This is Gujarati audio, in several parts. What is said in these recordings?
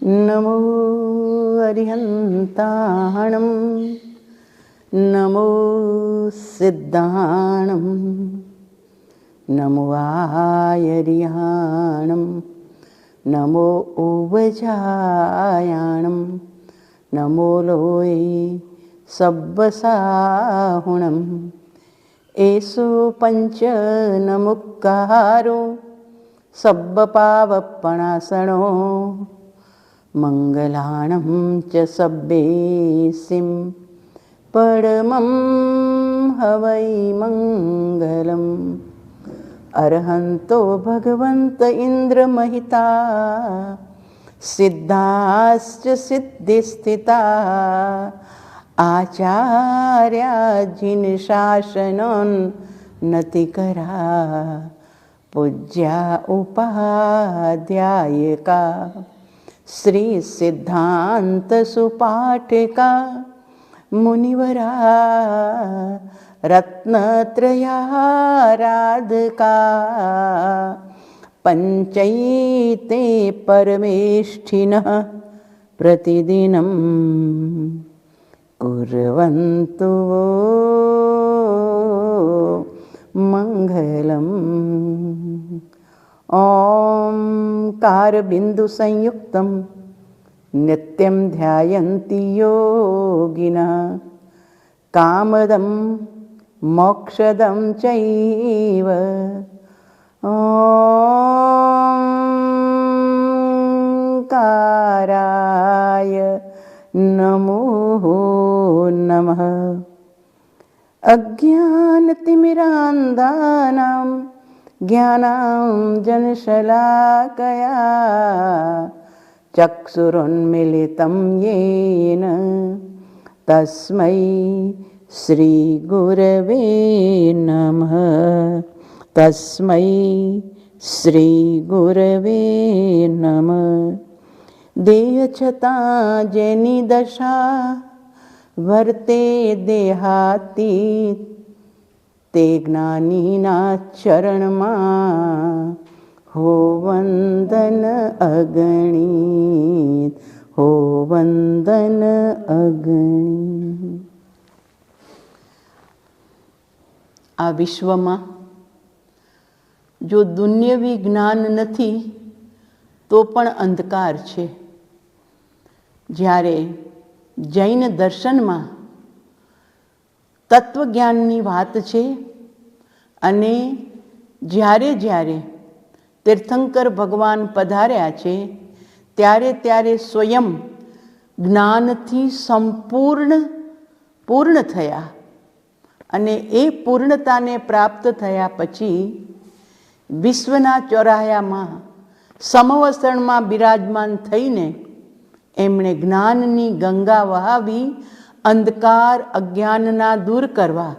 નમો અરિહંતાણમ નમો સિદ્ધાણમ નમો આયરિયાણમ નમો ઉવજાયાણમ નમો લોય સબ્બસાહુણમ એસો પંચ નમુક્કારો સબ્બપાવપણાસણો મંગલાણં ચ સબ્બેસિં પરમં હવૈ મંગલમ અર્હંતો ભગવંત ઇન્દ્રમહિતા સિદ્ધાશ્ચ સિદ્ધિસ્થિતા આચાર્યા જિન શાસનોન નતિકરા પૂજ્યા ઉપાધ્યાયકા શ્રી સિદ્ધાંત સુપાઠિકા મુનિવરા રત્નત્રયારાધકા પંચૈતે પરમેષ્ઠિનઃ પ્રતિદિનમ કુર્વન્તુ મંગલમ. ઓમકારબિંદુ સંયુક્તમ નિત્યમ ધ્યાયન્તિ યોગિનઃ કામદમ મોક્ષદમ ચૈવ. ઓમકારાય નમો નમઃ. અજ્ઞાનતિમિરાંધાનાં જ્ઞાનાંજનશલાકયા ચક્ષુરુન્મિલિतं યેન તસ્મૈ શ્રીગુરવે નમઃ. તસ્મૈ શ્રીગુરવે નમઃ. દેહ છતાં જેની દશા વર્તે દેહાતીત તે જ્ઞાનીના ચરણમાં હો વંદન અગણિત, હો વંદન અગણિત. આ વિશ્વમાં જો દુન્યવી જ્ઞાન નથી તો પણ અંધકાર છે. જ્યારે જૈન દર્શનમાં તત્વજ્ઞાનની વાત છે અને જ્યારે જ્યારે તીર્થંકર ભગવાન પધાર્યા છે ત્યારે ત્યારે સ્વયં જ્ઞાનથી પૂર્ણ થયા અને એ પૂર્ણતાને પ્રાપ્ત થયા પછી વિશ્વના ચોરાયામાં સમવસરણમાં બિરાજમાન થઈને એમણે જ્ઞાનની ગંગા વહાવી અંધકાર અજ્ઞાનના દૂર કરવા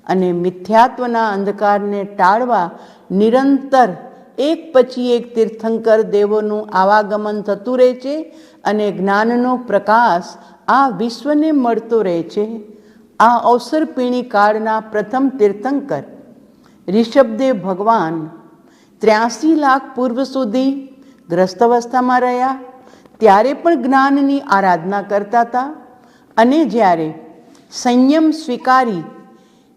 અને મિથ્યાત્વના અંધકારને ટાળવા નિરંતર એક પછી એક તીર્થંકર દેવોનું આવાગમન થતું રહે છે અને જ્ઞાનનો પ્રકાશ આ વિશ્વને મળતો રહે છે. આ અવસરપીણી કાળના પ્રથમ તીર્થંકર ઋષભદેવ ભગવાન 83 લાખ પૂર્વ સુધી ગ્રસ્ત અવસ્થામાં રહ્યા ત્યારે પણ જ્ઞાનની આરાધના કરતા હતા અને જ્યારે સંયમ સ્વીકારી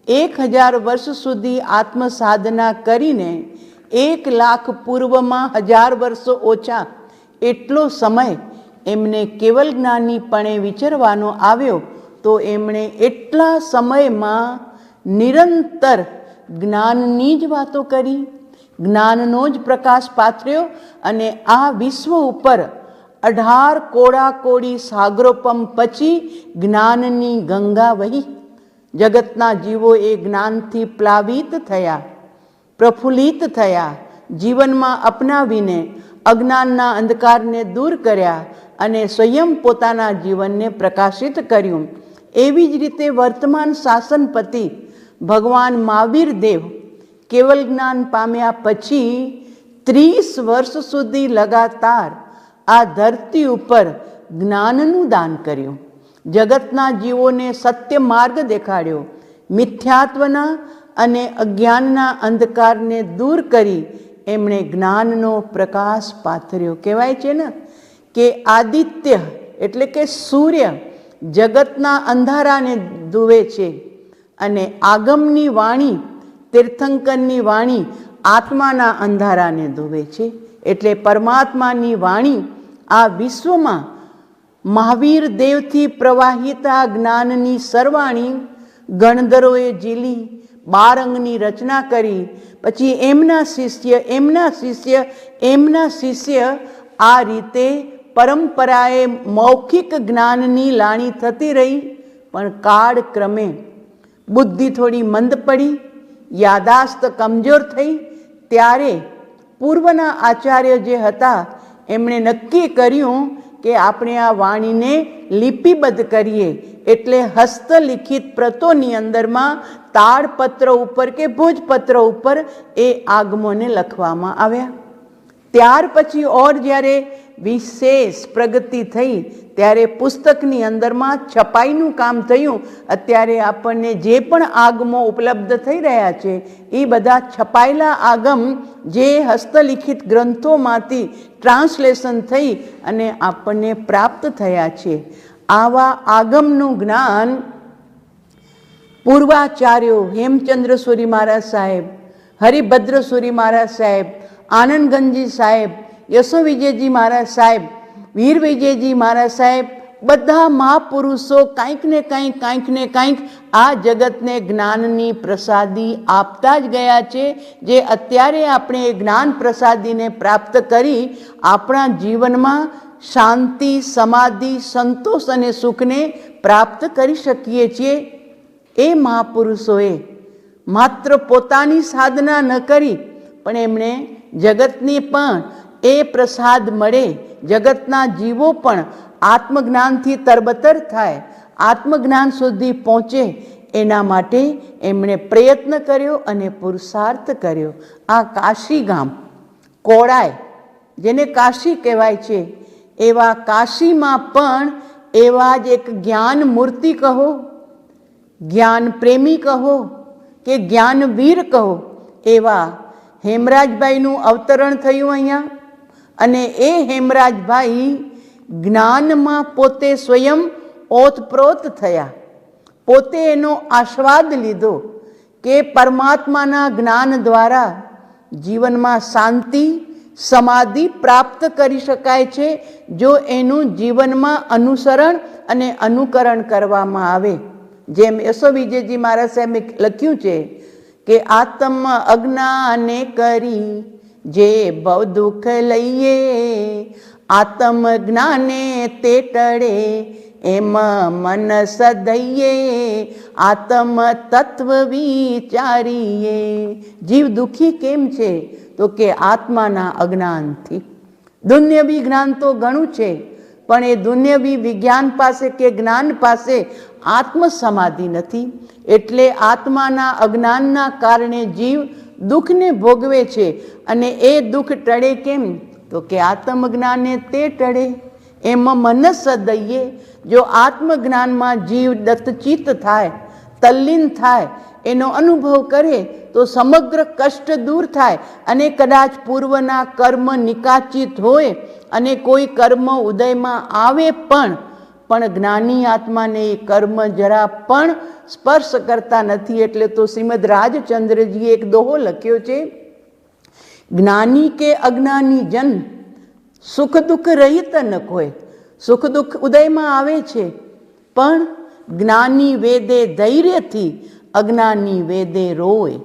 1000 વર્ષ સુધી આત્મસાધના કરીને 1 લાખ પૂર્વમાં 1000 વર્ષો ઓછા એટલો સમય એમને કેવલ જ્ઞાનીપણે વિચરવાનો આવ્યો તો એમણે એટલા સમયમાં નિરંતર જ્ઞાનની જ વાતો કરી, જ્ઞાનનો જ પ્રકાશ પાથર્યો અને આ વિશ્વ ઉપર 18 કોડાકોડી સાગરોપમ પછી જ્ઞાનની ગંગા વહી. જગતના જીવો એ જ્ઞાનથી પ્લાવિત થયા, પ્રફુલ્લિત થયા, જીવનમાં અપનાવીને અજ્ઞાનના અંધકારને દૂર કર્યા અને સ્વયં પોતાના જીવનને પ્રકાશિત કર્યું. એવી જ રીતે વર્તમાન શાસનપતિ ભગવાન મહાવીર દેવ કેવલ જ્ઞાન પામ્યા પછી 30 વર્ષ સુધી લગાતાર આ ધરતી ઉપર જ્ઞાનનું દાન કર્યું, જગતના જીવોને સત્ય માર્ગ દેખાડ્યો, મિથ્યાત્વના અને અજ્ઞાનના અંધકારને દૂર કરી એમણે જ્ઞાનનો પ્રકાશ પાથર્યો. કહેવાય છે ને કે આદિત્ય એટલે કે સૂર્ય જગતના અંધારાને ધુવે છે અને આગમની વાણી, તીર્થંકરની વાણી આત્માના અંધારાને ધુવે છે. એટલે પરમાત્માની વાણી આ વિશ્વમાં મહાવીર દેવથી પ્રવાહિતા જ્ઞાનની સરવાણી ગણધરોએ ઝીલી 12 અંગની રચના કરી. પછી એમના શિષ્ય એમના શિષ્ય એમના શિષ્ય આ રીતે પરંપરાએ મૌખિક જ્ઞાનની લાણી થતી રહી. પણ કાળક્રમે બુદ્ધિ થોડી મંદ પડી, યાદાસ્ત કમજોર થઈ, ત્યારે પૂર્વના આચાર્ય જે હતા એમણે નક્કી કર્યું કે આપણે આ વાણીને લિપિબદ્ધ કરીએ. એટલે હસ્તલિખિત પ્રતોની અંદરમાં તાડપત્ર ઉપર કે ભોજપત્ર ઉપર એ આગમોને લખવામાં આવ્યા. ત્યાર પછી ઓર જ્યારે વિશેષ પ્રગતિ થઈ ત્યારે પુસ્તકની અંદરમાં છપાઈનું કામ થયું. અત્યારે આપણને જે પણ આગમો ઉપલબ્ધ થઈ રહ્યા છે એ બધા છપાયેલા આગમ જે હસ્તલિખિત ગ્રંથોમાંથી ટ્રાન્સલેશન થઈ અને આપણને પ્રાપ્ત થયા છે. આવા આગમનું જ્ઞાન પૂર્વાચાર્યો હેમચંદ્ર સુરી મહારાજ સાહેબ, હરિભદ્ર સુરી મહારાજ સાહેબ, આનંદગંજી સાહેબ, યશો વિજયજી મહારાજ સાહેબ, વીર વિજયજી મહારાજ સાહેબ, બધા મહાપુરુષો કંઈક ને કંઈક આ જગતને જ્ઞાનની પ્રસાદી આપતા જ ગયા છે. જે અત્યારે આપણે એ જ્ઞાન પ્રસાદીને પ્રાપ્ત કરી આપણા જીવનમાં શાંતિ, સમાધિ, સંતોષ અને સુખને પ્રાપ્ત કરી શકીએ છીએ. એ મહાપુરુષોએ માત્ર પોતાની સાધના ન કરી પણ એમણે જગતની પણ એ પ્રસાદ મળે, જગતના જીવો પણ આત્મજ્ઞાનથી તરબતર થાય, આત્મજ્ઞાન સુધી પહોંચે, એના માટે એમણે પ્રયત્ન કર્યો અને પુરુષાર્થ કર્યો. આ કાશી ગામ કોડાય જેને કાશી કહેવાય છે, એવા કાશીમાં પણ એવા જ એક જ્ઞાન મૂર્તિ કહો, જ્ઞાન પ્રેમી કહો કે જ્ઞાનવીર કહો, એવા હેમરાજભાઈનું અવતરણ થયું અહીંયા. અને એ હેમરાજભાઈ જ્ઞાનમાં પોતે સ્વયં ઓતપ્રોત થયા, પોતે એનો આસ્વાદ લીધો કે પરમાત્માના જ્ઞાન દ્વારા જીવનમાં શાંતિ, સમાધિ પ્રાપ્ત કરી શકાય છે જો એનું જીવનમાં અનુસરણ અને અનુકરણ કરવામાં આવે. જેમ યશો વિજયજી મહારાજ સાહેબે લખ્યું છે કે આત્મ અજ્ઞાને કરી જે ભવ દુઃખ લઈએ, આત્મ જ્ઞાને તે ટળે એમ મન સદઈએ, આત્મ તત્વ વિચારીએ. જીવ દુઃખી કેમ છે? તો કે આત્માના અજ્ઞાનથી. દુન્યવી જ્ઞાન તો ઘણું છે પણ એ દુન્યવી વિજ્ઞાન પાસે કે જ્ઞાન પાસે આત્મ સમાધિ નથી. એટલે આત્માના અજ્ઞાનના કારણે જીવ દુઃખને ભોગવે છે. અને એ દુઃખ ટળે કેમ? તો કે આત્મજ્ઞાને તે ટળે એમ મનસ દઈએ. જો આત્મજ્ઞાનમાં જીવ દત્તચિત્ત થાય, તલ્લીન થાય, એનો અનુભવ કરે તો સમગ્ર કષ્ટ દૂર થાય. અને કદાચ પૂર્વના કર્મ નિકાચિત હોય અને કોઈ કર્મ ઉદયમાં આવે પણ જ્ઞાની આત્માને એ કર્મ જરા પણ સ્પર્શ કરતા નથી. એટલે તો શ્રીમદ રાજચંદ્રજીએ એક દોહો લખ્યો છે, જ્ઞાની કે અજ્ઞાની જન સુખ દુઃખ રહિત ન કોઈ. સુખ દુઃખ ઉદયમાં આવે છે પણ જ્ઞાની વેદે ધૈર્યથી, અજ્ઞાની વેદે રોય.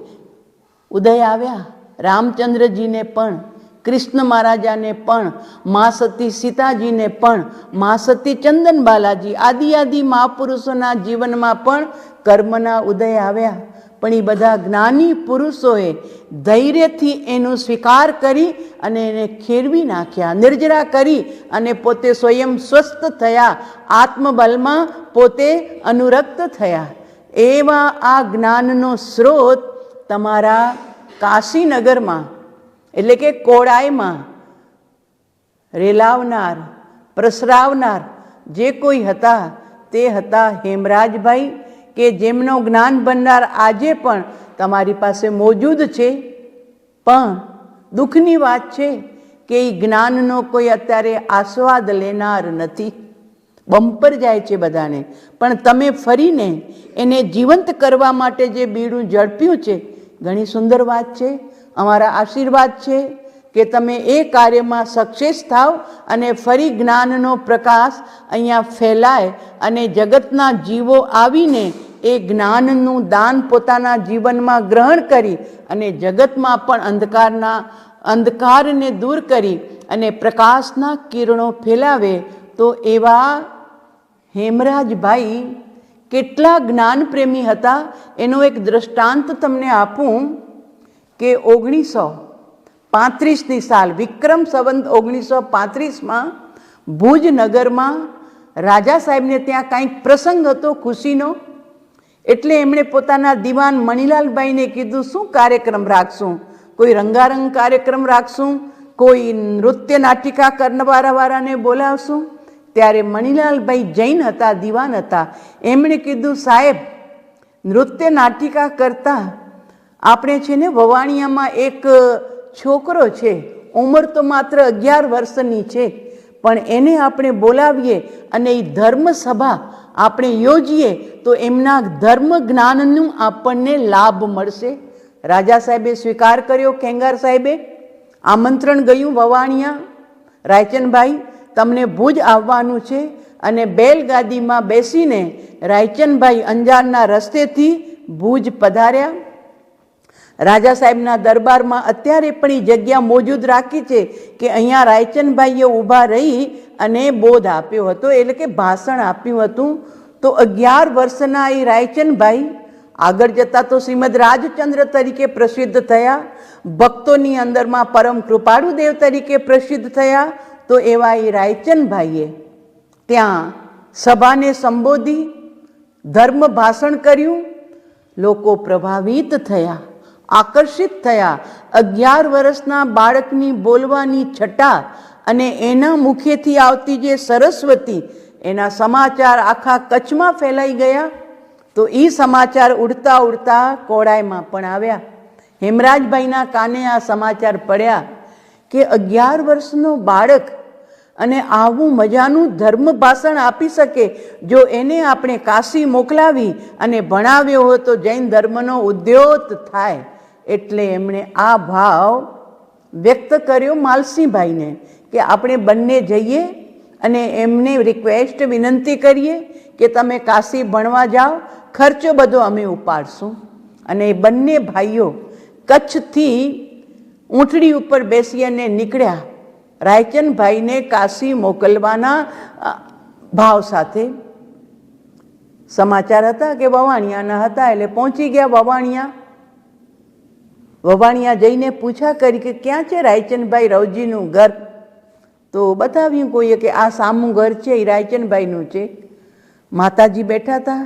ઉદય આવ્યા રામચંદ્રજીને પણ, કૃષ્ણ મહારાજાને પણ, મા સતી સીતાજીને પણ, મા સતી ચંદન બાલાજી આદિ મહાપુરુષોના જીવનમાં પણ કર્મના ઉદય આવ્યા. પણ એ બધા જ્ઞાની પુરુષોએ ધૈર્યથી એનો સ્વીકાર કરી અને એને ખેરવી નાખ્યા, નિર્જરા કરી અને પોતે સ્વયં સ્વસ્થ થયા, આત્મબલમાં પોતે અનુરક્ત થયા. એવા આ જ્ઞાનનો સ્ત્રોત તમારા કાશીનગરમાં એટલે કે કોડાઈમાં રેલાવનાર, પ્રસરાવનાર જે કોઈ હતા તે હતા હેમરાજભાઈ, કે જેમનો જ્ઞાન ભંડાર આજે પણ તમારી પાસે મોજૂદ છે. પણ દુઃખની વાત છે કે એ જ્ઞાનનો કોઈ અત્યારે આસ્વાદ લેનાર નથી. બમ્પર જાય છે બધાને, પણ તમે ફરીને એને જીવંત કરવા માટે જે બીડું ઝડપ્યું છે, ઘણી સુંદર વાત છે. અમારા આશીર્વાદ છે કે તમે એ કાર્યમાં સક્સેસ થાવ અને ફરી જ્ઞાનનો પ્રકાશ અહીંયા ફેલાય અને જગતના જીવો આવીને એ જ્ઞાનનું દાન પોતાના જીવનમાં ગ્રહણ કરી અને જગતમાં પણ અંધકારને દૂર કરી અને પ્રકાશના કિરણો ફેલાવે. તો એવા હેમરાજભાઈ કેટલા જ્ઞાનપ્રેમી હતા એનો એક દ્રષ્ટાંત તમને આપું કે 1935ની સાલ વિક્રમ સંવત 1935માં ભુજ નગરમાં રાજા સાહેબને ત્યાં કાંઈક પ્રસંગ હતો ખુશીનો. એટલે એમણે પોતાના દિવાન મણિલાલભાઈને કીધું, શું કાર્યક્રમ રાખશું? કોઈ રંગારંગ કાર્યક્રમ રાખશું? કોઈ નૃત્ય નાટિકા કરનારાવાળાને બોલાવશું? ત્યારે મણિલાલભાઈ જૈન હતા, દિવાન હતા. એમણે કીધું, સાહેબ નૃત્ય નાટિકા કરતા આપણે છે ને વવાણિયામાં એક છોકરો છે, ઉંમર તો માત્ર 11 વર્ષની છે, પણ એને આપણે બોલાવીએ અને એ ધર્મસભા આપણે યોજીએ તો એમના ધર્મ જ્ઞાનનું આપણને લાભ મળશે. રાજા સાહેબે સ્વીકાર કર્યો. કેંગાર સાહેબે આમંત્રણ ગયું વવાણિયા, રાયચંદભાઈ તમને ભુજ આવવાનું છે. અને બેલગાદીમાં બેસીને રાયચંદભાઈ અંજારના રસ્તેથી ભુજ પધાર્યા. રાજા સાહેબના દરબારમાં અત્યારે પણ એ જગ્યા મોજૂદ રાખી છે કે અહીંયા રાયચંદભાઈએ ઊભા રહી અને બોધ આપ્યો હતો, એટલે કે ભાષણ આપ્યું હતું. તો 11 વર્ષના એ રાયચંદભાઈ આગળ જતાં તો શ્રીમદ રાજચંદ્ર તરીકે પ્રસિદ્ધ થયા, ભક્તોની અંદરમાં પરમ કૃપાળુ દેવ તરીકે પ્રસિદ્ધ થયા. તો એવા એ રાયચંદભાઈએ ત્યાં સભાને સંબોધી ધર્મ ભાષણ કર્યું. લોકો પ્રભાવિત થયા, આકર્ષિત થયા. 11 વર્ષના બાળકની બોલવાની છટા અને એના મુખેથી આવતી જે સરસ્વતી, એના સમાચાર આખા કચ્છમાં ફેલાઈ ગયા. તો એ સમાચાર ઉડતા ઉડતા કોડાઈમાં પણ આવ્યા. હેમરાજભાઈના કાને આ સમાચાર પડ્યા કે 11 વર્ષનો બાળક અને આવું મજાનું ધર્મ ભાષણ આપી શકે, જો એને આપણે કાશી મોકલાવી અને ભણાવ્યો હોય તો જૈન ધર્મનો ઉદ્યોત થાય. એટલે એમણે આ ભાવ વ્યક્ત કર્યો માલસીભાઈને કે આપણે બંને જઈએ અને એમને રિક્વેસ્ટ વિનંતી કરીએ કે તમે કાશી ભણવા જાઓ, ખર્ચો બધો અમે ઉપાડશું. અને એ બંને ભાઈઓ કચ્છથી ઊંટડી ઉપર બેસી અને નીકળ્યા રાયચંદભાઈને કાશી મોકલવાના ભાવ સાથે. સમાચાર હતા કે વવાણિયાના હતા, એટલે પહોંચી ગયા વવાણિયા. વવાણિયા જઈને પૂછા કરી કે ક્યાં છે રાયચંદભાઈ રવજીનું ઘર? તો બતાવ્યું કોઈએ કે આ સામું ઘર છે, એ રાયચંદભાઈનું છે. માતાજી બેઠા હતા,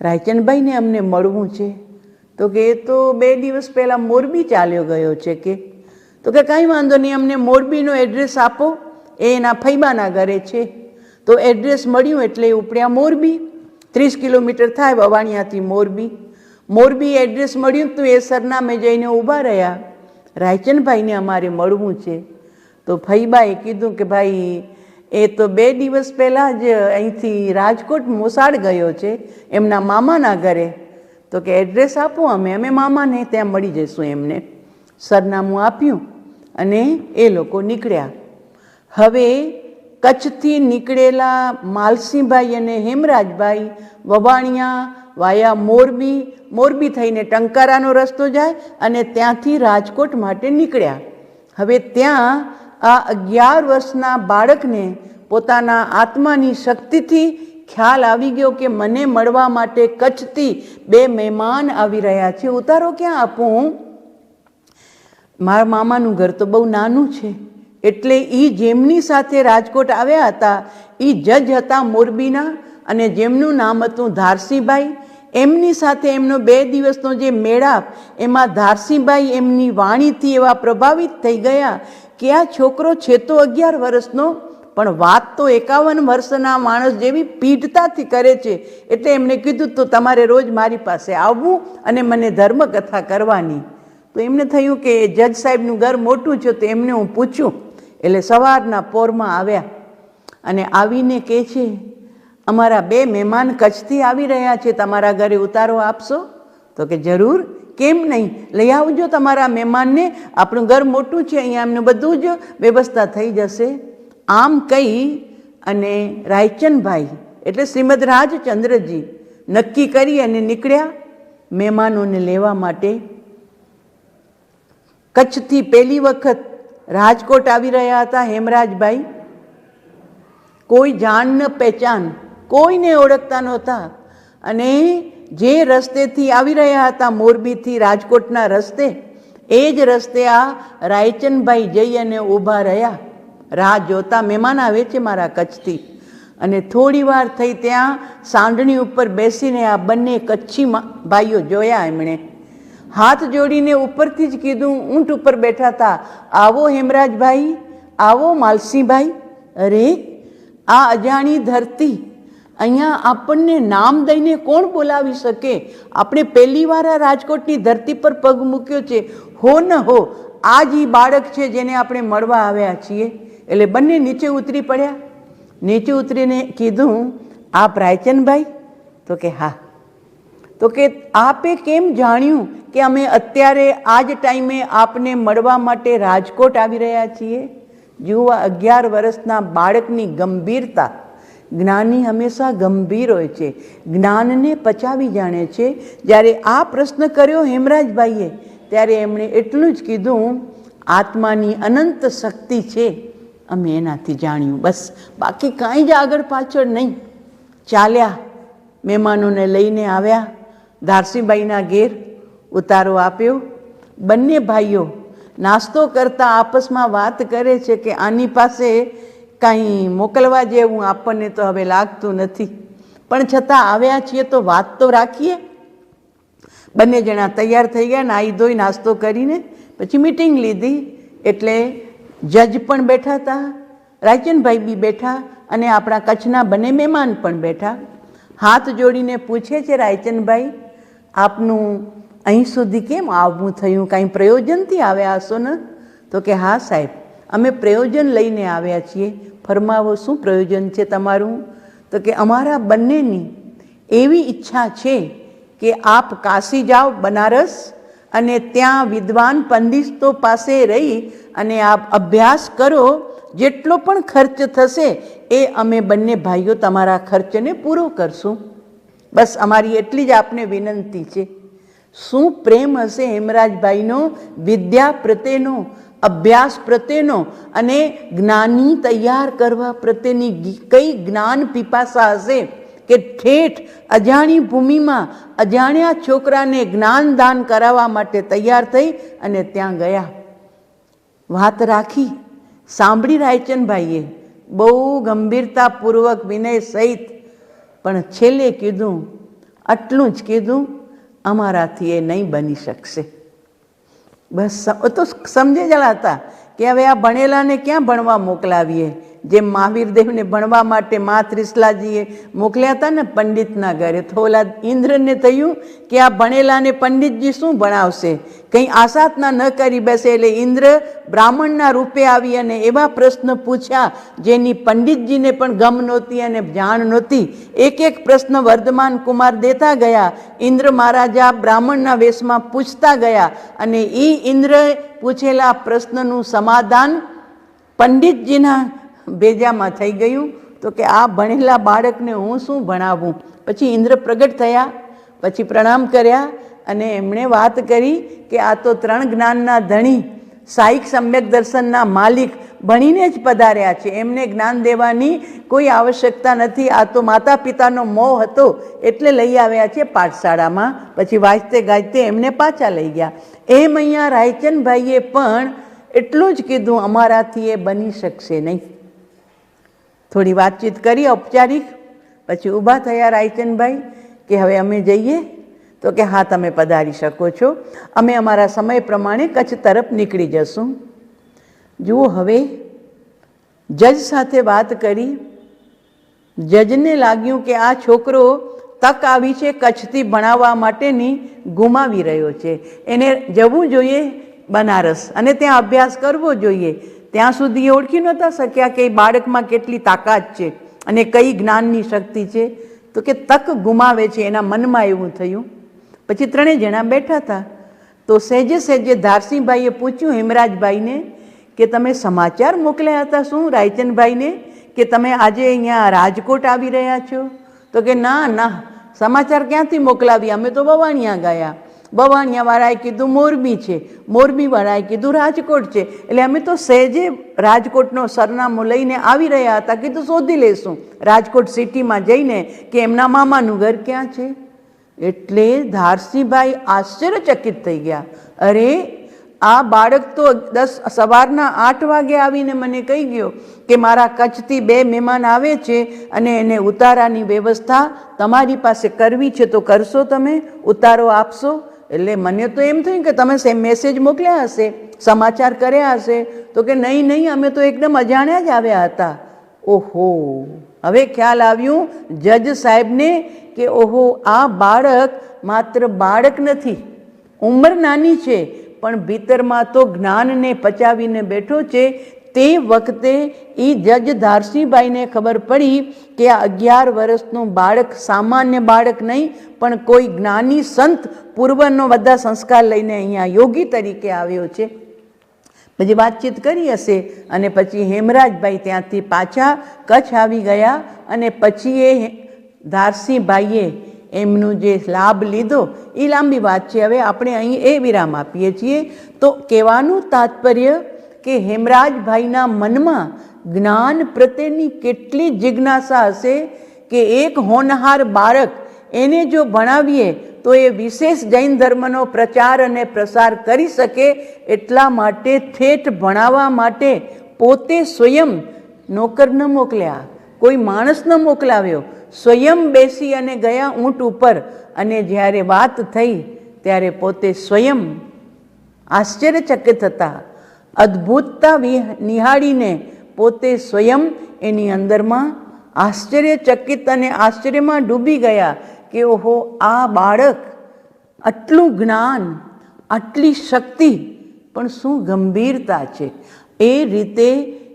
રાયચંદભાઈને અમને મળવું છે. તો કે એ તો 2 દિવસ પહેલાં મોરબી ચાલ્યો ગયો છે કે. તો કે કાંઈ વાંધો નહીં, અમને મોરબીનો એડ્રેસ આપો, એ એના ફૈબાના ઘરે છે. તો એડ્રેસ મળ્યું એટલે ઉપડ્યા મોરબી. 30 કિલોમીટર થાય વવાણિયાથી મોરબી. મોરબી એડ્રેસ મળ્યું તો એ સરનામે જઈને ઊભા રહ્યા. રાયચંદભાઈને અમારે મળવું છે. તો ફૈબાએ કીધું કે ભાઈ એ તો 2 દિવસ પહેલાં જ અહીંથી રાજકોટ મોસાળ ગયો છે એમના મામાના ઘરે. તો કે એડ્રેસ આપો, અમે મામાને ત્યાં મળી જઈશું એમને. સરનામું આપ્યું અને એ લોકો નીકળ્યા. હવે કચ્છથી નીકળેલા માલસીભાઈ અને હેમરાજભાઈ વવાણિયા વાયા મોરબી થઈને ટંકારાનો રસ્તો જાય અને ત્યાંથી રાજકોટ માટે નીકળ્યા. હવે ત્યાં આ 11 વર્ષના બાળકને પોતાના આત્માની શક્તિથી ખ્યાલ આવી ગયો કે મને મળવા માટે કચ્છથી 2 મહેમાન આવી રહ્યા છે, ઉતારો ક્યાં આપું? મારા મામાનું ઘર તો બહુ નાનું છે. એટલે એ જેમની સાથે રાજકોટ આવ્યા હતા એ જજ હતા મોરબીના, અને જેમનું નામ હતું ધારસીભાઈ. એમની સાથે એમનો 2 દિવસનો જે મેળાપ, એમાં ધારસીભાઈ એમની વાણીથી એવા પ્રભાવિત થઈ ગયા કે આ છોકરો છે તો 11 વર્ષનો, પણ વાત તો 51 વર્ષના માણસ જેવી પીઢતાથી કરે છે. એટલે એમણે કીધું તો તમારે રોજ મારી પાસે આવવું અને મને ધર્મકથા કરવાની. તો તો એમને થયું કે જજ સાહેબનું ઘર મોટું છે, તો એમને હું પૂછું. એટલે સવારના પોરમાં આવ્યા અને આવીને કહે છે, અમારા 2 મહેમાન કચ્છથી આવી રહ્યા છે, તમારા ઘરે ઉતારો આપશો? તો કે જરૂર, કેમ નહીં, લઈ આવજો તમારા મહેમાનને, આપણું ઘર મોટું છે, અહીંયા એમનું બધું જ વ્યવસ્થા થઈ જશે. આમ કહી અને રાયચંદભાઈ એટલે શ્રીમદ રાજચંદ્રજી નક્કી કરી અને નીકળ્યા મહેમાનોને લેવા માટે. કચ્છથી પહેલી વખત રાજકોટ આવી રહ્યા હતા હેમરાજભાઈ. કોઈ જાણ ન પહેચાન, કોઈને ઓળખતા નહોતા. અને જે રસ્તેથી આવી રહ્યા હતા મોરબીથી રાજકોટના રસ્તે, એ જ રસ્તે આ રાયચંદભાઈ જઈ અને ઊભા રહ્યા, રાહ જોતા. મહેમાન આવે છે મારા કચ્છથી. અને થોડી વાર થઈ ત્યાં સાંડણી ઉપર બેસીને આ બંને કચ્છી ભાઈઓ જોયા. એમણે હાથ જોડીને ઉપરથી જ કીધું, ઊંટ ઉપર બેઠા હતા, આવો હેમરાજભાઈ, આવો માલસીભાઈ. અરે આ અજાણી ધરતી, અહીંયા આપણને નામ દઈને કોણ બોલાવી શકે? આપણે પહેલી વાર આ રાજકોટની ધરતી પર પગ મૂક્યો છે. હો ન હો, આ જ બાળક છે જેને આપણે મળવા આવ્યા છીએ. એટલે બંને નીચે ઉતરી પડ્યા. નીચે ઉતરીને કીધું, આપ રાયચંદભાઈ? તો કે હા. તો કે આપે કેમ જાણ્યું કે અમે અત્યારે આ જ ટાઈમે આપને મળવા માટે રાજકોટ આવી રહ્યા છીએ? જુઓ, 11 વર્ષના બાળકની ગંભીરતા. જ્ઞાની હંમેશા ગંભીર હોય છે, જ્ઞાનને પચાવી જાણે છે. જ્યારે આ પ્રશ્ન કર્યો હેમરાજભાઈએ, ત્યારે એમણે એટલું જ કીધું, આત્માની અનંત શક્તિ છે, અમે એનાથી જાણ્યું, બસ. બાકી કાંઈ જ આગળ પાછળ નહીં. ચાલ્યા, મહેમાનોને લઈને આવ્યા ધારસીબાઈના ઘેર, ઉતારો આપ્યો. બંને ભાઈઓ નાસ્તો કરતા આપસમાં વાત કરે છે કે આની પાસે કાંઈ મોકલવા જેવું આપણને તો હવે લાગતું નથી, પણ છતાં આવ્યા છીએ તો વાત તો રાખીએ. બંને જણા તૈયાર થઈ ગયા, નાહી ધોઈ નાસ્તો કરીને પછી મીટિંગ લીધી. એટલે જજ પણ બેઠા હતા, રાયચંદભાઈ બી બેઠા, અને આપણા કચ્છના બંને મહેમાન પણ બેઠા. હાથ જોડીને પૂછે છે રાયચંદભાઈ, આપનું અહીં સુધી કેમ આવવું થયું? કાંઈ પ્રયોજનથી આવ્યા હશો ને? તો કે હા સાહેબ, અમે પ્રયોજન લઈને આવ્યા છીએ. ફરમાવો, શું પ્રયોજન છે તમારું? તો કે અમારા બંનેની એવી ઈચ્છા છે કે આપ કાશી જાઓ, બનારસ, અને ત્યાં વિદ્વાન પંડિતો પાસે રહી અને આપ અભ્યાસ કરો. જેટલો પણ ખર્ચ થશે એ અમે બંને ભાઈઓ તમારા ખર્ચને પૂરો કરશું. બસ અમારી એટલી જ આપને વિનંતી છે. શું પ્રેમ હશે હેમરાજભાઈનો વિદ્યા પ્રત્યેનો, અભ્યાસ પ્રત્યેનો, અને જ્ઞાની તૈયાર કરવા પ્રત્યેની કઈ જ્ઞાન પીપાસા હશે કે ઠેઠ અજાણી ભૂમિમાં અજાણ્યા છોકરાને જ્ઞાનદાન કરાવવા માટે તૈયાર થઈ અને ત્યાં ગયા. વાત રાખી, સાંભળી રાયચંદભાઈએ બહુ ગંભીરતાપૂર્વક, વિનય સહિત. પણ છેલ્લે કીધું, આટલું જ કીધું, અમારાથી એ નહીં બની શકશે. બસ તો સમજે જ હતા કે હવે આ ભણેલાને ક્યાં ભણવા મોકલાવીએ. જેમ મહાવીરદેવને ભણવા માટે મા ત્રિશલાજીએ મોકલ્યા હતા ને પંડિતના ઘરે, તો ઓલા ઇન્દ્રને થયું કે આ ભણેલાને પંડિતજી શું ભણાવશે, કંઈ આસાતના ન કરી બેસે. એટલે ઇન્દ્ર બ્રાહ્મણના રૂપે આવી અને એવા પ્રશ્ન પૂછ્યા જેની પંડિતજીને પણ ગમ નહોતી અને જાણ નહોતી. એક એક પ્રશ્ન વર્ધમાન કુમાર દેતા ગયા. ઇન્દ્ર મહારાજા બ્રાહ્મણના વેશમાં પૂછતા ગયા, અને એ ઇન્દ્રએ પૂછેલા પ્રશ્નનું સમાધાન પંડિતજીના ભેજામાં થઈ ગયું. તો કે આ ભણેલા બાળકને હું શું ભણાવું? પછી ઇન્દ્ર પ્રગટ થયા, પછી પ્રણામ કર્યા, અને એમણે વાત કરી કે આ તો 3 જ્ઞાનના ધણી, સાહિક સમ્યક દર્શનના માલિક ભણીને જ પધાર્યા છે, એમને જ્ઞાન દેવાની કોઈ આવશ્યકતા નથી. આ તો માતા પિતાનો મોહ હતો એટલે લઈ આવ્યા છે પાઠશાળામાં. પછી વાંચતે ગાજતે એમને પાછા લઈ ગયા. એમ અહીંયા રાયચંદભાઈએ પણ એટલું જ કીધું, અમારાથી એ બની શકશે નહીં. થોડી વાતચીત કરી ઔપચારિક, પછી ઊભા થયા રાયચંદભાઈ કે હવે અમે જઈએ? તો કે હા, તમે પધારી શકો છો, અમે અમારા સમય પ્રમાણે કચ્છ તરફ નીકળી જશું. જુઓ, હવે જજ સાથે વાત કરી. જજને લાગ્યું કે આ છોકરો તક આવી છે કચ્છથી ભણાવવા માટેની, ગુમાવી રહ્યો છે. એને જવું જોઈએ બનારસ અને ત્યાં અભ્યાસ કરવો જોઈએ. ત્યાં સુધી એ ઓળખી નહોતા શક્યા કે બાળકમાં કેટલી તાકાત છે અને કઈ જ્ઞાનની શક્તિ છે. તો કે તક ગુમાવે છે, એના મનમાં એવું થયું. પછી ત્રણેય જણા બેઠા હતા તો સહેજે સહેજે ધારસિંહભાઈએ પૂછ્યું હેમરાજભાઈને કે તમે સમાચાર મોકલ્યા હતા શું રાયચંદભાઈને કે તમે આજે અહીંયા રાજકોટ આવી રહ્યા છો? તો કે ના ના, સમાચાર ક્યાંથી મોકલાવી, અમે તો બવાણિયા ગયા. બવાણિયાવાળાએ કીધું મોરબી છે, મોરબીવાળાએ કીધું રાજકોટ છે, એટલે અમે તો સહેજે રાજકોટનો સરનામું લઈને આવી રહ્યા હતા. કીધું શોધી લેશું રાજકોટ સિટીમાં જઈને કે એમના મામાનું ઘર ક્યાં છે. એટલે ધારસિંહભાઈ આશ્ચર્યચકિત થઈ ગયા. અરે આ બાળક તો સવારના 8 વાગે આવીને મને કહી ગયો કે મારા કચ્છથી 2 મહેમાન આવે છે અને એને ઉતારાની વ્યવસ્થા તમારી પાસે કરવી છે, તો કરશો તમે? ઉતારો આપશો? એટલે મને તો એમ થયું કે તમે મેસેજ મોકલ્યા હશે, સમાચાર કર્યા હશે. તો કે નહીં નહીં, અમે તો એકદમ અજાણ્યા જ આવ્યા હતા. ઓહો, હવે ખ્યાલ આવ્યું જજ સાહેબને કે ઓહો, આ બાળક માત્ર બાળક નથી, ઉંમર નાની છે પણ ભીતરમાં તો જ્ઞાનને પચાવીને બેઠો છે. તે વખતે એ જજ ધારસિંહભાઈને ખબર પડી કે આ 11 વર્ષનું બાળક સામાન્ય બાળક નહીં પણ કોઈ જ્ઞાની સંત પૂર્વનો બધા સંસ્કાર લઈને અહીંયા યોગી તરીકે આવ્યો છે. પછી વાતચીત કરી હશે અને પછી હેમરાજભાઈ ત્યાંથી પાછા કચ્છ આવી ગયા અને પછી એ ધારસિંહભાઈએ એમનું જે લાભ લીધો એ લાંબી વાત છે. હવે આપણે અહીં એ વિરામ આપીએ છીએ. તો કહેવાનું તાત્પર્ય કે હેમરાજભાઈના મનમાં જ્ઞાન પ્રત્યેની કેટલી જિજ્ઞાસા હશે કે એક હોનહાર બાળક એને જો ભણાવીએ તો એ વિશેષ જૈન ધર્મનો પ્રચાર અને પ્રસાર કરી શકે. એટલા માટે ઠેઠ ભણાવવા માટે પોતે સ્વયં નોકર ન મોકલ્યા, કોઈ માણસ ન મોકલાવ્યો, સ્વયં બેસી અને ગયા ઊંટ ઉપર. અને જ્યારે વાત થઈ ત્યારે પોતે સ્વયં આશ્ચર્યચકિત હતા. અદ્ભુતતા નિહાળીને પોતે સ્વયં એની અંદરમાં આશ્ચર્યચકિત અને આશ્ચર્યમાં ડૂબી ગયા કે ઓહો, આ બાળક, આટલું જ્ઞાન, આટલી શક્તિ, પણ શું ગંભીરતા છે. એ રીતે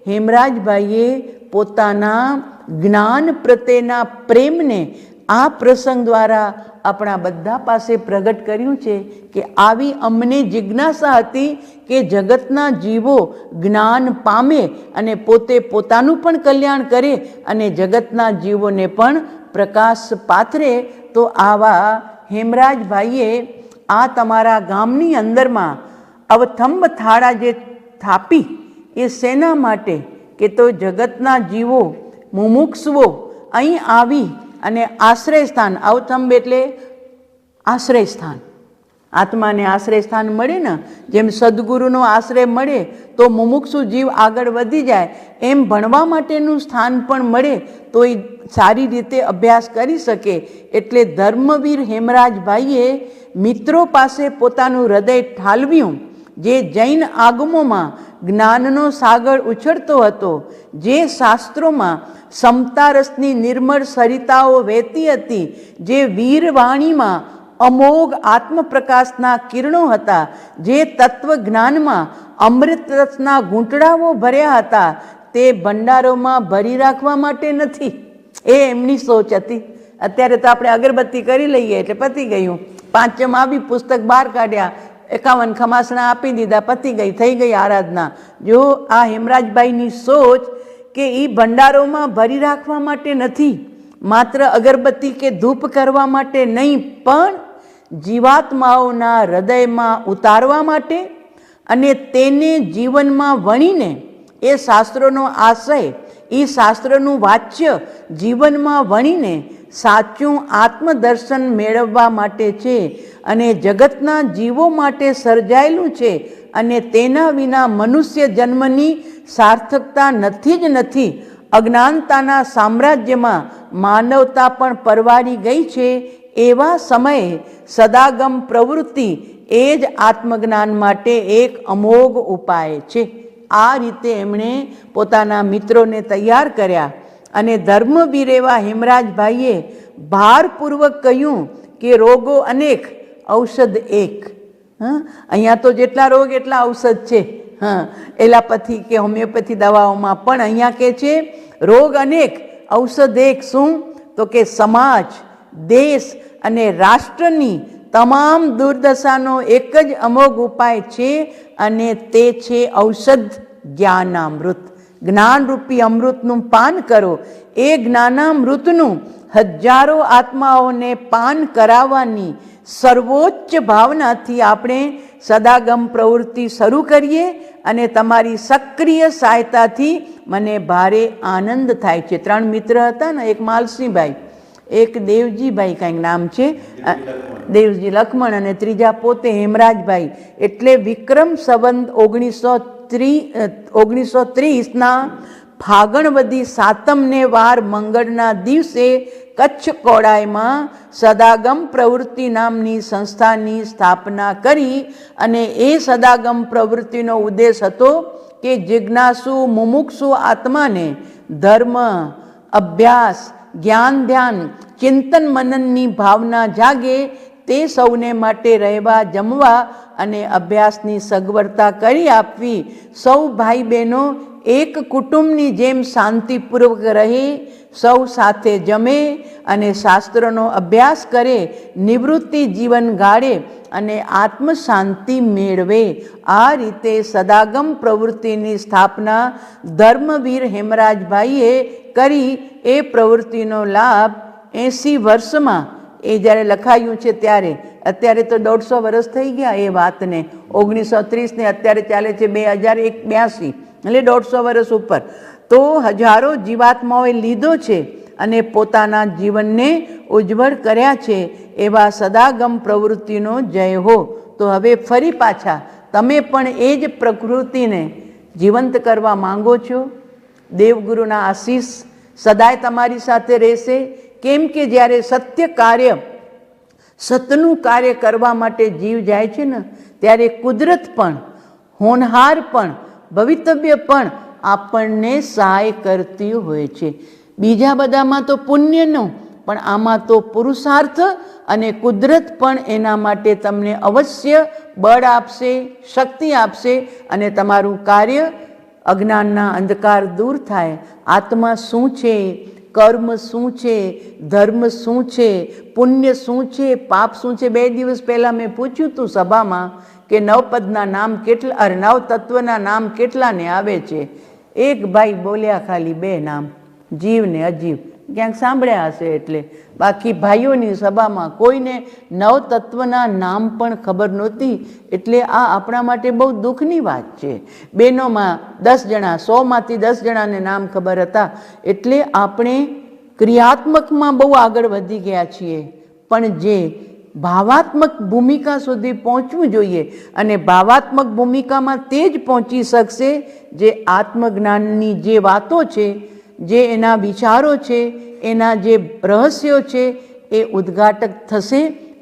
હેમરાજભાઈએ પોતાના જ્ઞાન પ્રત્યેના પ્રેમને આ પ્રસંગ દ્વારા આપણા બધા પાસે પ્રગટ કર્યું છે કે આવી અમને જિજ્ઞાસા હતી કે જગતના જીવો જ્ઞાન પામે અને પોતે પોતાનું પણ કલ્યાણ કરે અને જગતના જીવોને પણ પ્રકાશ પાથરે. તો આવા હેમરાજભાઈએ આ તમારા ગામની અંદરમાં અવથંભ થાળા જે થાપી એ શેના માટે કે તો જગતના જીવો મુમુક્ષુઓ અહીં આવી અને આશ્રય સ્થાન, અવથંભ એટલે આશ્રય સ્થાન, આત્માને આશ્રય સ્થાન મળે ને, જેમ સદગુરુનો આશ્રય મળે તો મુમુક્ષુ જીવ આગળ વધી જાય, એમ ભણવા માટેનું સ્થાન પણ મળે તો એ સારી રીતે અભ્યાસ કરી શકે. એટલે ધર્મવીર હેમરાજભાઈએ મિત્રો પાસે પોતાનું હૃદય ઠાલવ્યું. જે જૈન આગમોમાં જ્ઞાનનો સાગર ઉછળતો હતો, જે શાસ્ત્રોમાં સમતા રસની નિર્મળ સરિતાઓ વહેતી હતી, જે વીરવાણીમાં અમોઘ આત્મપ્રકાશના કિરણો હતા, જે તત્વજ્ઞાનમાં અમૃત રસના ઘૂંટડાઓ ભર્યા હતા, તે ભંડારોમાં ભરી રાખવા માટે નથી. એ એમની સોચ હતી. અત્યારે તો આપણે અગરબત્તી કરી લઈએ એટલે પતી ગયું. પાંચમ આવી, પુસ્તક બહાર કાઢ્યા, 51 ખમાસણા આપી દીધા, પતી ગઈ, થઈ ગઈ આરાધના. જો આ હેમરાજભાઈની સોચ કે એ ભંડારોમાં ભરી રાખવા માટે નથી, માત્ર અગરબત્તી કે ધૂપ કરવા માટે નહીં, પણ જીવાત્માઓના હૃદયમાં ઉતારવા માટે અને તેને જીવનમાં વણીને એ શાસ્ત્રોનો આશય, એ શાસ્ત્રનું વાચ્ય જીવનમાં વણીને સાચું આત્મદર્શન મેળવવા માટે છે અને જગતના જીવો માટે સર્જાયેલું છે. અને તેના વિના મનુષ્ય જન્મની સાર્થકતા નથી જ નથી. અજ્ઞાનતાના સામ્રાજ્યમાં માનવતા પણ પરવારી ગઈ છે. એવા સમયે સદાગમ પ્રવૃત્તિ એ જ આત્મજ્ઞાન માટે એક અમોઘ ઉપાય છે. આ રીતે એમણે પોતાના મિત્રોને તૈયાર કર્યા અને ધર્મવીર એવા હેમરાજભાઈએ ભારપૂર્વક કહ્યું કે રોગો અનેક, ઔષધ એક. અહીંયા તો જેટલા રોગ એટલા ઔષધ છે. એલોપેથી કે હોમિયોપેથી દવાઓમાં, પણ અહીંયા કે છે રોગ અનેક, ઔષધ એક. શું? તો કે સમાજ, દેશ અને રાષ્ટ્રની તમામ દુર્દશાનો એક જ અમોઘ ઉપાય છે, અને તે છે ઔષધ જ્ઞાનામૃત. જ્ઞાનરૂપી અમૃતનું પાન કરો. એ જ્ઞાનામૃતનું હજારો આત્માઓને પાન કરાવવાની સર્વોચ્ચ ભાવનાથી આપણે સદાગમ પ્રવૃત્તિ શરૂ કરીએ, અને તમારી સક્રિય સહાયતાથી મને ભારે આનંદ થાય છે. 3 મિત્ર હતા ને, એક માલસીભાઈ, એક દેવજીભાઈ કંઈક નામ છે, દેવજી લક્ષ્મણ, અને ત્રીજા પોતે હેમરાજભાઈ. એટલે વિક્રમ સંવત 1930ના ફાગણવદી સાતમને વાર મંગળના દિવસે કચ્છ કોડાઈમાં સદાગમ પ્રવૃત્તિ નામની સંસ્થાની સ્થાપના કરી. અને એ સદાગમ પ્રવૃત્તિનો ઉદ્દેશ હતો કે જિજ્ઞાસુ મુમુક્ષુ આત્માને ધર્મ, અભ્યાસ, જ્ઞાન, ધ્યાન, ચિંતન મનનની ભાવના જાગે, તે સૌને માટે રહેવા, જમવા અને અભ્યાસની સગવડતા કરી આપવી. સૌ ભાઈ બહેનો એક કુટુંબની જેમ શાંતિપૂર્વક રહે, સૌ સાથે જમે અને શાસ્ત્રોનો અભ્યાસ કરે, નિવૃત્તિ જીવન ગાળે અને આત્મ શાંતિ મેળવે. આ રીતે સદાગમ પ્રવૃત્તિની સ્થાપના ધર્મવીર હેમરાજભાઈએ કરી. એ પ્રવૃત્તિનો લાભ 80 વર્ષમાં, એ જ્યારે લખાયું છે ત્યારે, અત્યારે તો 150 વર્ષ થઈ ગયા એ વાતને, 1930 ને અત્યારે ચાલે છે 2082, એટલે 150 વર્ષ ઉપર. તો હજારો જીવાત્માઓએ લીધો છે અને પોતાના જીવનને ઉજ્જવળ કર્યા છે. એવા સદાગમ પ્રવૃત્તિનો જય હો. તો હવે ફરી પાછા તમે પણ એ જ પ્રકૃતિને જીવંત કરવા માંગો છો? દેવગુરુના આશીષ સદાય તમારી સાથે રહેશે. કેમ કે જ્યારે સત્ય કાર્ય, સતનું કાર્ય કરવા માટે જીવ જાય છે ને, ત્યારે કુદરત પણ, હોનહાર પણ, ભવિતવ્ય પણ આપણને સહાય કરતી હોય છે. બીજા બધામાં તો પુણ્યનો, પણ આમાં તો પુરુષાર્થ, અને કુદરત પણ એના માટે તમને અવશ્ય બળ આપશે, શક્તિ આપશે, અને તમારું કાર્ય, અજ્ઞાનના અંધકાર દૂર થાય. આત્મા શું છે, કર્મ શું છે, ધર્મ શું છે, પુણ્ય શું છે, પાપ શું છે? 2 દિવસ પહેલાં મેં પૂછ્યું હતું સભામાં કે 9 પદના નામ કેટલા, અરે 9 તત્વના નામ કેટલાને આવે છે? એક ભાઈ બોલ્યા ખાલી 2 નામ, જીવ ને અજીવ. ક્યાંક સાંભળ્યા હશે એટલે. બાકી ભાઈઓની સભામાં કોઈને 9 તત્વના નામ પણ ખબર નહોતી. એટલે આ આપણા માટે બહુ દુઃખની વાત છે. બહેનોમાં 10 જણા, 100માંથી 10 જણાને નામ ખબર હતા. એટલે આપણે ક્રિયાત્મકમાં બહુ આગળ વધી ગયા છીએ, પણ જે ભાવાત્મક ભૂમિકા સુધી પહોંચવું જોઈએ, અને ભાવાત્મક ભૂમિકામાં તે જ પહોંચી શકશે જે આત્મજ્ઞાનની જે વાતો છે, જે એના વિચારો છે, એના જે રહસ્યો છે, એ ઉદ્ઘાટક થશે,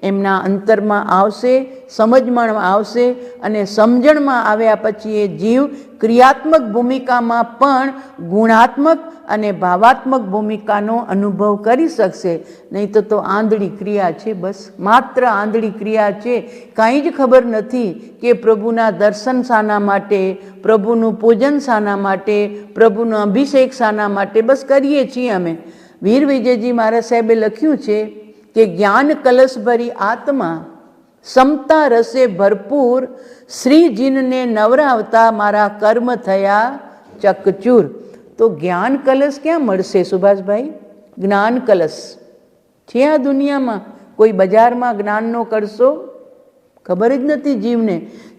એમના અંતરમાં આવશે, સમજમાં આવશે, અને સમજણમાં આવ્યા પછી એ જીવ ક્રિયાત્મક ભૂમિકામાં પણ ગુણાત્મક અને ભાવાત્મક ભૂમિકાનો અનુભવ કરી શકશે. નહીં તો આંધળી ક્રિયા છે, બસ માત્ર આંધળી ક્રિયા છે. કાંઈ જ ખબર નથી કે પ્રભુના દર્શન શાના માટે, પ્રભુનું પૂજન શાના માટે, પ્રભુનો અભિષેક શાના માટે, બસ કરીએ છીએ અમે. વીર વિજયજી મહારાજ સાહેબે લખ્યું છે કે જ્ઞાન કલશ ભરી આત્મા, સમતા રસે ભરપૂર, શ્રીજીને નવરાવતા મારા કર્મ થયા ચકચૂર. તો જ્ઞાન કલશ ક્યાં મળશે સુભાષભાઈ? જ્ઞાન કલશ છે આ દુનિયામાં? કોઈ બજારમાં જ્ઞાનનો કરશો? ખબર જ નથી જીવને.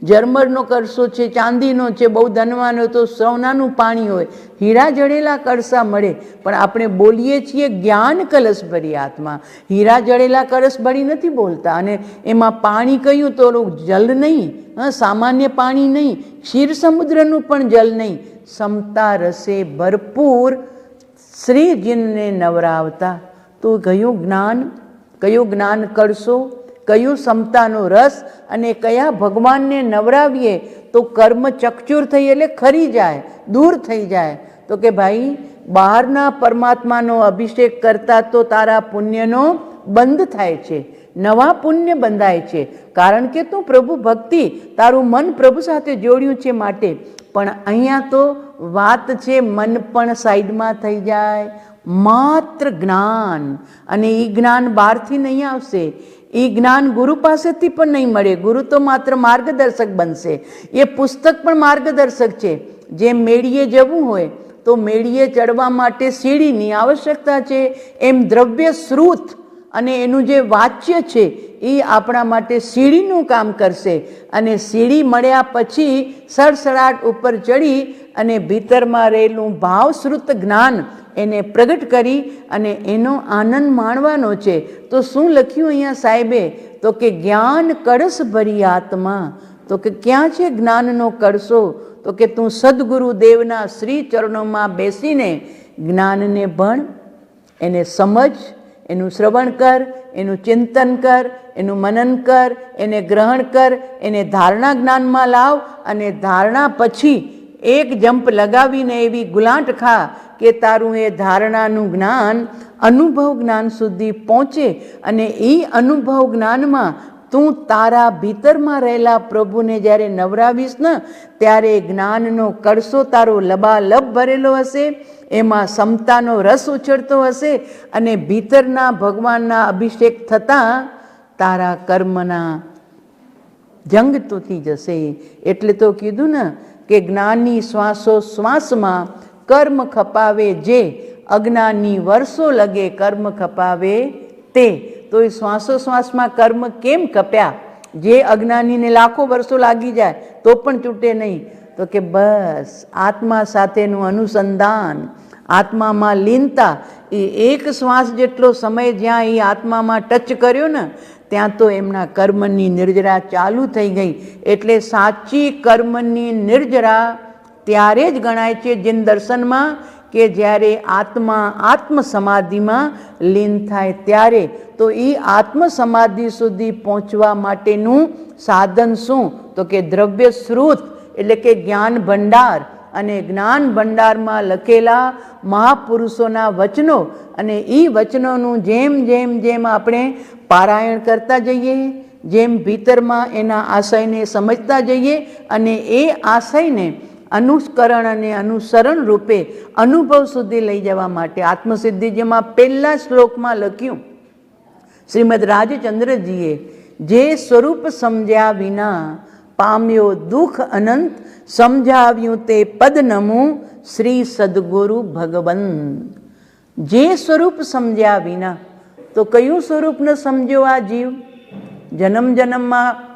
જર્મરનો કરશો છે, ચાંદીનો છે, બહુ ધનવાનો તો સોનાનું પાણી હોય, હીરા જડેલા કળશા મળે. પણ આપણે બોલીએ છીએ જ્ઞાન કલશ ભરી આત્મા. હીરા જડેલા કળશ ભરી નથી બોલતા. અને એમાં પાણી કહ્યું તો જલ નહીં, સામાન્ય પાણી નહીં, ક્ષીર સમુદ્રનું પણ જલ નહીં, સમતા રસે ભરપૂર, શ્રીજીને નવરાવતા. તો કયું જ્ઞાન કરશો, કયું સમતાનો રસ, અને કયા ભગવાનને નવરાવીએ તો કર્મ ચકચૂર થઈ, એટલે ખરી જાય, દૂર થઈ જાય. તો કે ભાઈ બહારના પરમાત્માનો અભિષેક કરતા તો તારા પુણ્યનો બંધ થાય છે, નવા પુણ્ય બંધાય છે, કારણ કે તું પ્રભુ ભક્તિ, તારું મન પ્રભુ સાથે જોડ્યું છે માટે. પણ અહીંયા તો વાત છે મન પણ સાઈડમાં થઈ જાય, માત્ર જ્ઞાન, અને એ જ્ઞાન બહારથી નહીં આવશે, એ જ્ઞાન ગુરુ પાસેથી પણ નહીં મળે. ગુરુ તો માત્ર માર્ગદર્શક બનશે, એ પુસ્તક પણ માર્ગદર્શક છે. જેમ મેળીએ જવું હોય તો મેળીએ ચડવા માટે સીડીની આવશ્યકતા છે, એમ દ્રવ્ય શ્રુત અને એનું જે વાચ્ય છે એ આપણા માટે સીડીનું કામ કરશે. અને સીડી મળ્યા પછી સડસડાટ ઉપર ચડી અને ભીતરમાં રહેલું ભાવશ્રુત જ્ઞાન એને પ્રગટ કરી અને એનો આનંદ માણવાનો છે. તો શું લખ્યું અહીંયા સાહેબે? તો કે જ્ઞાન કળશ ભરી આત્મા. તો કે ક્યાં છે જ્ઞાનનો કળશો? તો કે તું સદગુરુ દેવના શ્રી ચરણોમાં બેસીને જ્ઞાનને ભણ, એને સમજ, એનું શ્રવણ કર, એનું ચિંતન કર, એનું મનન કર, એને ગ્રહણ કર, એને ધારણા જ્ઞાનમાં લાવ, અને ધારણા પછી એક જંપ લગાવીને એવી ગુલાંટ ખા કે તારું એ ધારણાનું જ્ઞાન અનુભવ જ્ઞાન સુધી પહોંચે. અને એ અનુભવ જ્ઞાનમાં તું તારા ભીતરમાં રહેલા પ્રભુને જ્યારે નવરાવીશ ને ત્યારે જ્ઞાનનો કળશો તારો લબાલબ ભરેલો હશે, એમાં સમતાનો રસ ઉછળતો હશે, અને ભીતરના ભગવાનના અભિષેક થતાં તારા કર્મના જંગ તૂટી જશે. એટલે તો કીધું ને કે જ્ઞાની શ્વાસો શ્વાસમાં કર્મ ખપાવે જે, અજ્ઞાની વર્ષો લગે કર્મ ખપાવે તે. તો એ શ્વાસોશ્વાસમાં કર્મ કેમ કપ્યા? જે અજ્ઞાનીને લાખો વર્ષો લાગી જાય તો પણ છૂટે નહીં. તો કે બસ આત્મા સાથેનું અનુસંધાન, આત્મામાં લીનતા, એ એક શ્વાસ જેટલો સમય જ્યાં એ આત્મામાં ટચ કર્યો ને ત્યાં તો એમના કર્મની નિર્જરા ચાલુ થઈ ગઈ. એટલે સાચી કર્મની નિર્જરા ત્યારે જ ગણાય છે જીન દર્શનમાં કે જ્યારે આત્મા આત્મ સમાધિમાં લીન થાય ત્યારે. તો એ આત્મ સમાધિ સુધી પહોંચવા માટેનું સાધન શું? તો કે દ્રવ્ય શ્રુત એટલે કે જ્ઞાન ભંડાર, અને જ્ઞાન ભંડારમાં લખેલા મહાપુરુષોના વચનો, અને એ વચનોનું જેમ જેમ જેમ આપણે પારાયણ કરતા જઈએ, જેમ ભીતરમાં એના આશયને સમજતા જઈએ, અને એ આશયને અનુકરણ અને અનુસરણ રૂપે અનુભવ સુધી લઈ જવા માટે આત્મસિદ્ધિ, જેમાં પહેલા શ્લોકમાં લખ્યું શ્રીમદ રાજચંદ્રજીએ, જે સ્વરૂપ સમજ્યા વિના પામ્યો દુઃખ અનંત, સમજાવ્યું તે પદ નમું શ્રી સદગુરુ ભગવંત. જે સ્વરૂપ સમજ્યા વિના, તો કયું સ્વરૂપ ન સમજ્યો આ જીવ? જન્મ જન્મમાં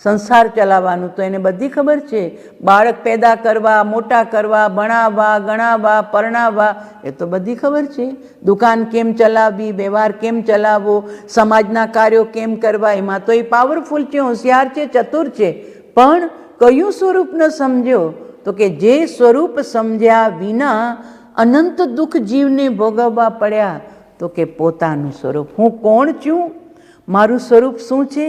સંસાર ચલાવવાનું તો એને બધી ખબર છે, બાળક પેદા કરવા, મોટા કરવા, ભણાવવા, ગણાવવા, પરણાવવા, એ તો બધી ખબર છે. દુકાન કેમ ચલાવવી, વ્યવહાર કેમ ચલાવવો, સમાજના કાર્યો કેમ કરવા, એમાં તો એ પાવરફુલ છે, હોશિયાર છે, ચતુર છે. પણ કયું સ્વરૂપ ન સમજ્યો? તો કે જે સ્વરૂપ સમજ્યા વિના અનંત દુઃખ જીવને ભોગવવા પડ્યા. તો કે પોતાનું સ્વરૂપ, હું કોણ છું, મારું સ્વરૂપ શું છે,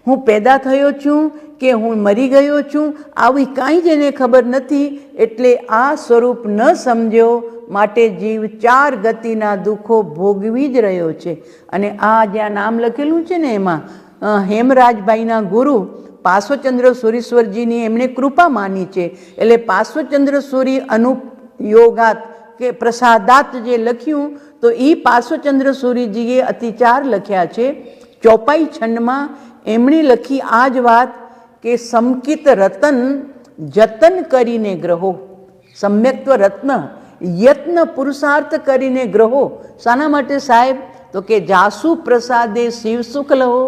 હું પેદા થયો છું કે હું મરી ગયો છું, આવી કાંઈ જ એને ખબર નથી. એટલે આ સ્વરૂપ ન સમજ્યો માટે જીવ ચાર ગતિના દુઃખો ભોગવી જ રહ્યો છે. અને આ જ્યાં નામ લખેલું છે ને એમાં હેમરાજભાઈના ગુરુ પાર્શ્વચંદ્ર સુરીશ્વરજીની એમણે કૃપા માની છે. એટલે પાર્શ્વચંદ્ર સુરી અનુયોગાત કે પ્રસાદાત જે લખ્યું, તો એ પાર્શ્વચંદ્ર સુરીજીએ અતિચાર લખ્યા છે. ચોપાઈ છંદમાં એમણે લખી આ જ વાત કે સમકિત રતન જતન કરીને ગ્રહો, સમ્યક્ત્વ રત્ન યત્ન પુરુષાર્થ કરીને ગ્રહો. શાના માટે સાહેબ? તો કે જાસુ પ્રસાદે શિવ સુખ લહો,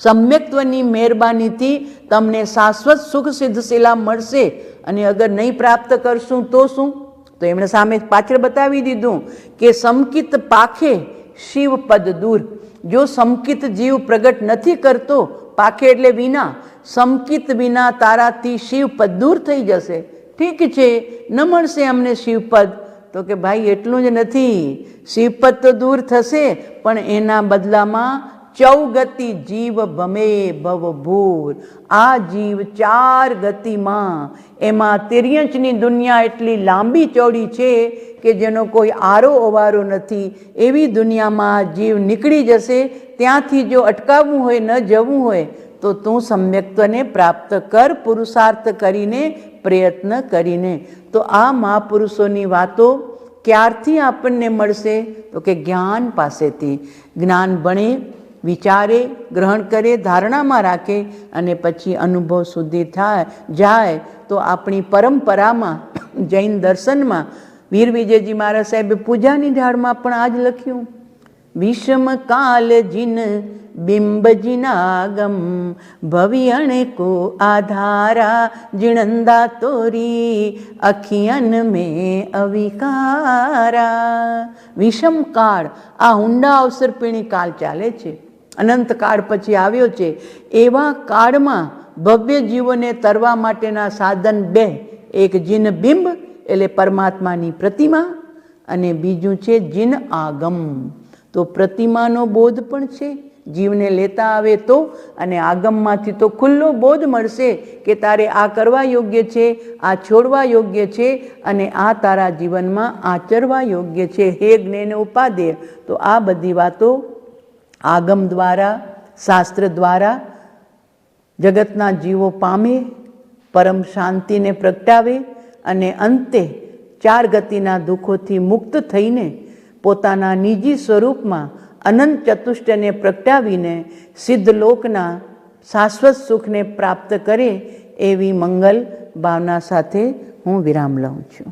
સમ્યક્ત્વની મહેરબાનીથી તમને શાશ્વત સુખ સિદ્ધશીલા મળશે. અને અગર નહીં પ્રાપ્ત કરશું તો શું? તો એમણે સામે પાછળ બતાવી દીધું કે સમકિત પાખે શિવ પદ દૂર. જો સમકિત જીવ પ્રગટ નથી કરતો, પાખે એટલે વિના, સમકિત વિના તારાથી શિવપદ દૂર થઈ જશે. ઠીક છે, ન મળશે અમને શિવપદ. તો કે ભાઈ એટલું જ નથી, શિવપદ તો દૂર થશે, પણ એના બદલામાં ચૌગતિ જીવ ભમે ભવભૂર. આ જીવ ચાર ગતિમાં, એમાં તિર્યંચની દુનિયા એટલી લાંબી ચોડી છે કે જેનો કોઈ આરો અવારો નથી એવી દુનિયામાં જીવ નીકળી જશે. ત્યાંથી જો અટકાવવું હોય, ન જવું હોય, તો તું સમ્યક્ત્વને પ્રાપ્ત કર, પુરુષાર્થ કરીને, પ્રયત્ન કરીને. તો આ મહાપુરુષોની વાતો ક્યારથી આપણને મળશે? તો કે જ્ઞાન પાસેથી. જ્ઞાન ભણે, વિચારે, ગ્રહણ કરે, ધારણામાં રાખે અને પછી અનુભવ સુધી જાય તો આપણી પરંપરામાં, જૈન દર્શનમાં વીર વિજયજી મહારાજ સાહેબે પૂજાની ઢાળમાં પણ આ જ લખ્યું, વિષમ કાલ જીન બિંબ જીનાગમ ભવિયણ કો આધારા જીણંદા તોરી અખિયન મેં અવિકારા. વિષમ કાળ, આ ઊંડા અવસરપીણી કાળ ચાલે છે, અનંત કાળ પછી આવ્યો છે. એવા કાળમાં ભવ્ય જીવોને તરવા માટેના સાધન બે, એક જીન બિંબ એટલે પરમાત્માની પ્રતિમા અને બીજું છે જીન આગમ. તો પ્રતિમાનો બોધ પણ છે, જીવને લેતા આવે તો, અને આગમમાંથી તો ખુલ્લો બોધ મળશે કે તારે આ કરવા યોગ્ય છે, આ છોડવા યોગ્ય છે અને આ તારા જીવનમાં આચરવા યોગ્ય છે. હે જ્ઞેન ઉપાદેય. તો આ બધી વાતો આગમ દ્વારા, શાસ્ત્ર દ્વારા જગતના જીવો પામે, પરમ શાંતિને પ્રગટાવે અને અંતે ચાર ગતિના દુઃખોથી મુક્ત થઈને પોતાના નિજી સ્વરૂપમાં અનંત ચતુષ્ટયને પ્રગટાવીને સિદ્ધલોકના શાશ્વત સુખને પ્રાપ્ત કરે એવી મંગલ ભાવના સાથે હું વિરામ લઉં છું.